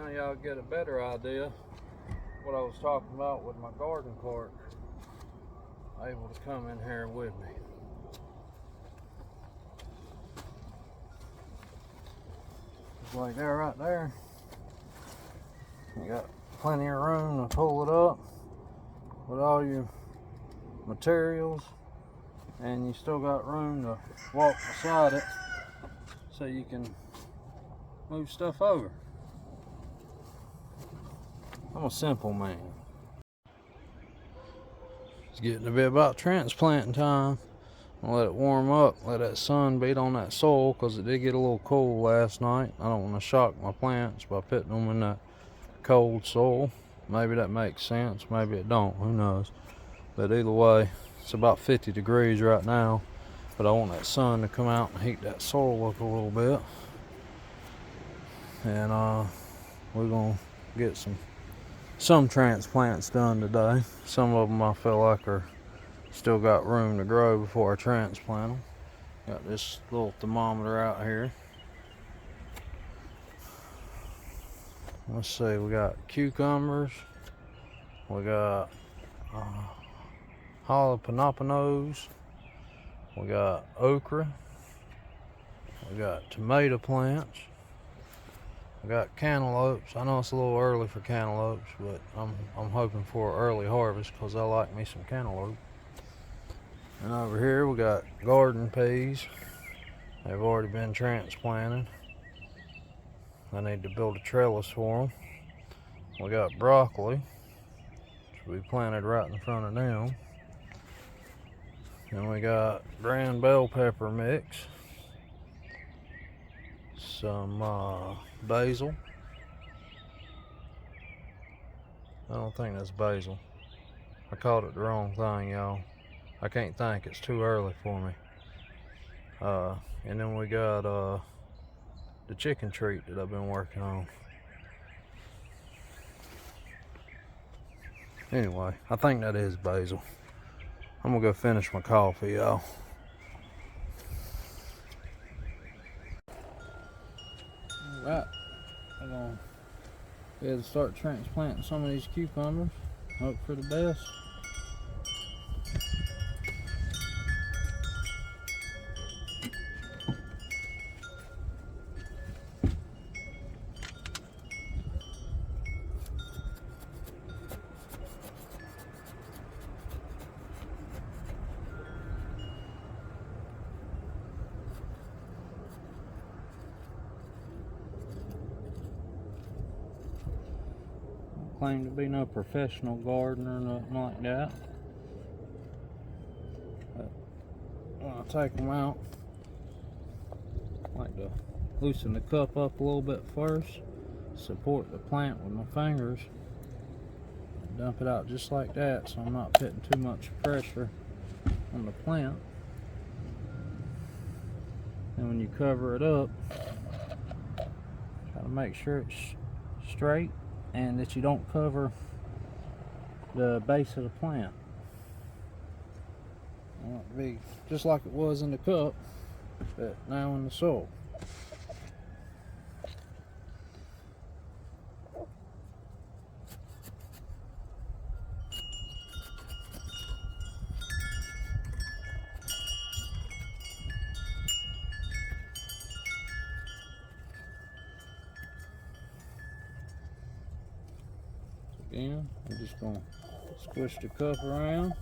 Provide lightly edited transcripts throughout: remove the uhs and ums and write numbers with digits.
Now y'all get a better idea what I was talking about with my garden cart. Able to come in here with me. Just like that right there. You got plenty of room to pull it up with all your materials, and you still got room to walk beside it so you can move stuff over. I'm a simple man. It's getting to be about transplanting time. I'll let it warm up, let that sun beat on that soil, because it did get a little cold last night. I don't want to shock my plants by putting them in that cold soil. Maybe that makes sense, maybe it don't, who knows. But either way, it's about 50 degrees right now, but I want that sun to come out and heat that soil up a little bit. And we're gonna get some transplants done today. Some of them I feel like are still got room to grow before I transplant them. Got this little thermometer out here. Let's see, we got cucumbers, we got jalapenos, we got okra, we got tomato plants, we got cantaloupes. I know it's a little early for cantaloupes, but I'm hoping for an early harvest because I like me some cantaloupe. And over here we got garden peas. They've already been transplanted. I need to build a trellis for them. We got broccoli, which we planted right in front of them. And we got grand bell pepper mix, some basil. I don't think that's basil. I called it the wrong thing, y'all. I can't think, it's too early for me. And then we got the chicken treat that I've been working on. Anyway, I think that is basil. I'm gonna go finish my coffee, y'all. Alright, I'm gonna be able to start transplanting some of these cucumbers. Hope for the best. Claim to be no professional gardener or nothing like that, but when I take them out, I like to loosen the cup up a little bit first, support the plant with my fingers, dump it out just like that so I'm not putting too much pressure on the plant. And when you cover it up, try to make sure it's straight and that you don't cover the base of the plant. I want it to be just like it was in the cup, but now in the soil. Again, I'm just going to squish the cup around,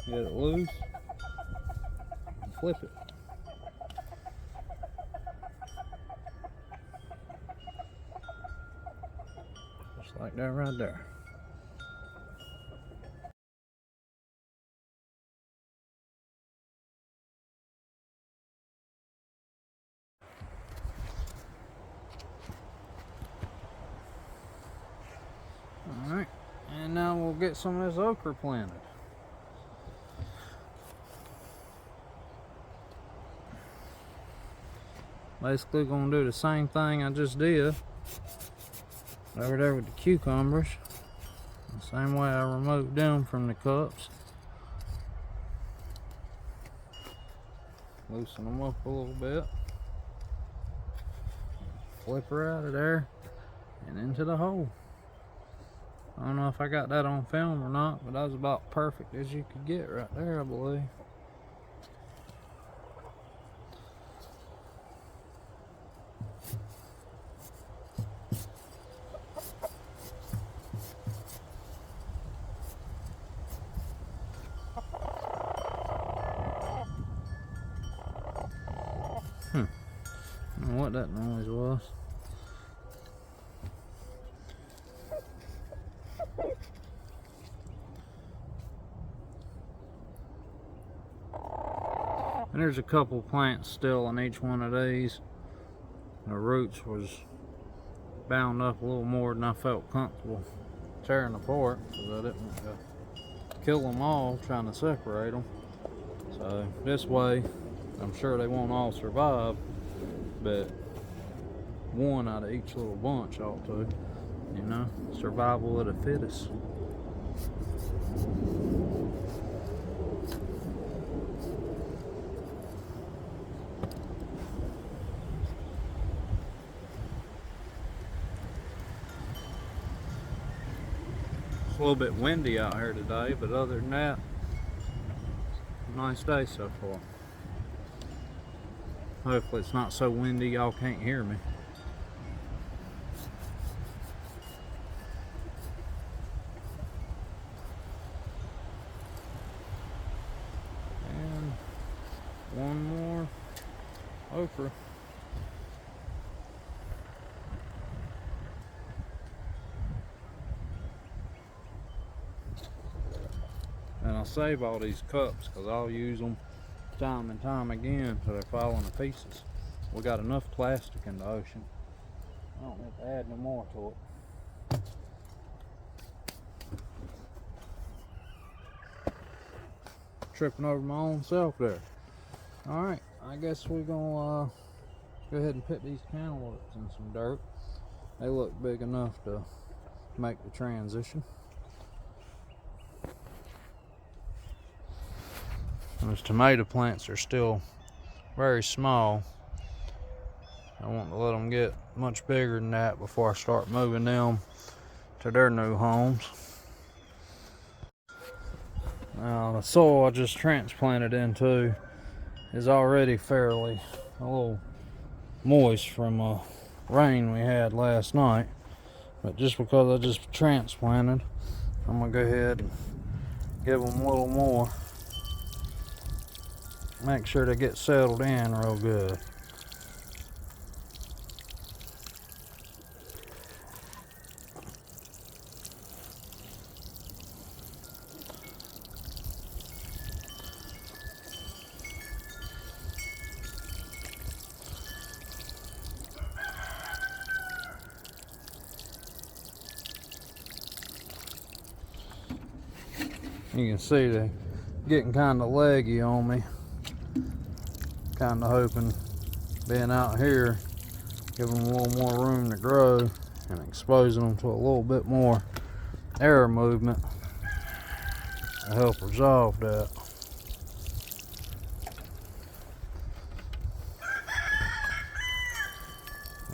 get it loose, and flip it. Just like that right there. Alright, and now we'll get some of this okra planted. Basically gonna do the same thing I just did over there with the cucumbers. The same way I removed them from the cups. Loosen them up a little bit. Flip her out of there. and into the hole. I don't know if I got that on film or not, but that was about perfect as you could get right there, I believe. I don't know what that noise was. And there's a couple plants still on each one of these. The roots was bound up a little more than I felt comfortable tearing apart, because I didn't want to kill them all trying to separate them. So this way, I'm sure they won't all survive, but one out of each little bunch ought to, you know, survival of the fittest. It's a little bit windy out here today, but other than that, nice day so far. Hopefully it's not so windy y'all can't hear me. And one more okra. And I'll save all these cups because I'll use them time and time again until they're falling to pieces. We got enough plastic in the ocean. I don't need to add no more to it. Tripping over my own self there. Alright, I guess we're gonna go ahead and put these cantaloupes in some dirt. They look big enough to make the transition. Those tomato plants are still very small. I want to let them get much bigger than that before I start moving them to their new homes. Now the soil I just transplanted into is already fairly a little moist from rain we had last night. But just because I just transplanted, I'm going to go ahead and give them a little more. Make sure they get settled in real good. You can see they're getting kind of leggy on me. Kind of hoping being out here, giving them a little more room to grow and exposing them to a little bit more air movement to help resolve that.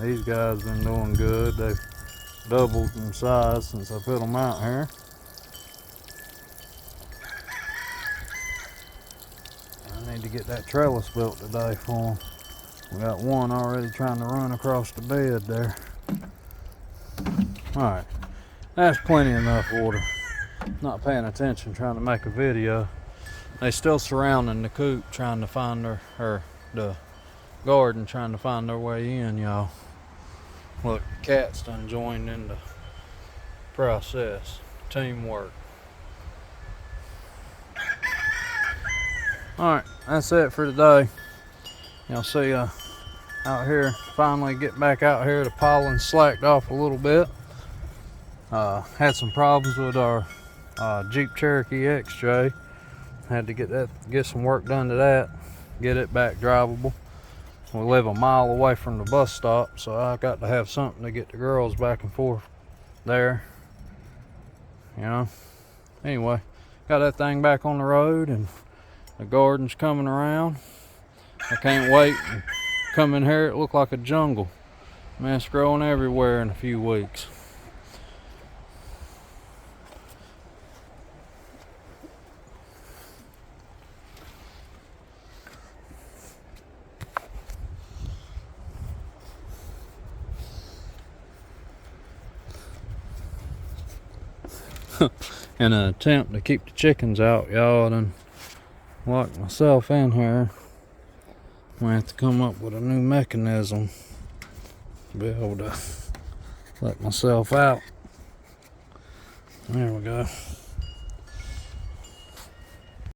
These guys been doing good. They've doubled in size since I put them out here. I need to get that trellis built today for them. We got one already trying to run across the bed there. Alright, that's plenty enough water. Not paying attention, trying to make a video. They still surrounding the coop trying to find the garden trying to find their way in, y'all. Look, cats done joined in the process. Teamwork. Alright, that's it for today. Y'all see out here, finally get back out here. The pollen slacked off a little bit. Had some problems with our Jeep Cherokee XJ. Had to get some work done to that, get it back drivable. We live a mile away from the bus stop, so I got to have something to get the girls back and forth there. You know. Anyway, got that thing back on the road, and the garden's coming around. I can't wait and come in here. It looked like a jungle. Mess growing everywhere in a few weeks. In an attempt to keep the chickens out, y'all, and lock myself in here. I'm gonna have to come up with a new mechanism to be able to let myself out. There we go.